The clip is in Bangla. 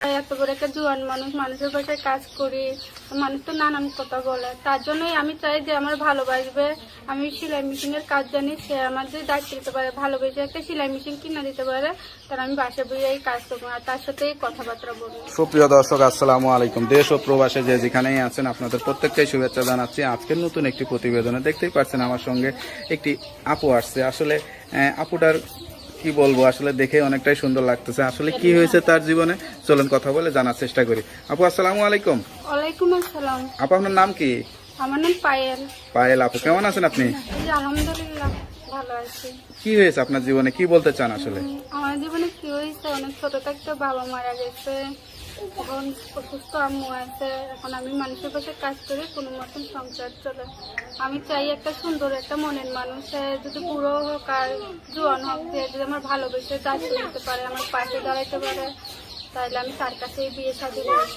এত বড় একটা জোয়ান মানুষ, মানুষের বাসায় কাজ করি, মানুষ তো নানান কথা বলে। তার জন্যই আমি চাই যে আমার ভালোবাসবে, আমি সেলাই মেশিনের কাজ জানি, সে আমার যে দায়িত্ব দিতে পারে, ভালোবেসে একটা সেলাই মেশিন কিনে দিতে পারে, তার আমি বাসা বইয়ে এই কাজ করবো আর তার সাথেই কথাবার্তা বলবো। সুপ্রিয় দর্শক, আসসালামু আলাইকুম। দেশ ও প্রবাসে যে যেখানেই আছেন আপনাদের প্রত্যেককে শুভেচ্ছা জানাচ্ছি। আজকের নতুন একটি প্রতিবেদনে দেখতেই পাচ্ছেন আমার সঙ্গে একটি আপু আসছে। আসলে আপুটার কি বলবো, আসলে দেখে অনেকটাই সুন্দর লাগতেছে। আসলে কি হয়েছে তার জীবনে, চলুন কথা বলে জানার চেষ্টা করি। আপু আসসালামু আলাইকুম। ওয়ালাইকুম আসসালাম। আপু আপনার নাম কি? আমার নাম পায়েল। পায়েল আপু, কেমন আছেন আপনি? আলহামদুলিল্লাহ ভালো আছি। কি হয়েছে আপনার জীবনে, কি বলতে চান আসলে? আমার জীবনে কি হয়েছে, অনেক ছোট থাকতে বাবা মারা গেছে, এখন অসুস্থ আম্মু আছে, এখন আমি মানুষের পাশে কাজ করি, কোনো মতন সংসার চলে। আমি চাই একটা সুন্দর একটা মনের মানুষ, যদি বুড়ো হোক আর জোয়ান হোক, সে যদি আমার ভালোবেসে দায়িত্ব নিতে পারে, আমার পাশে দাঁড়াইতে পারে, তাহলে আমি তার কাছেই বিয়ে শাদী করবো।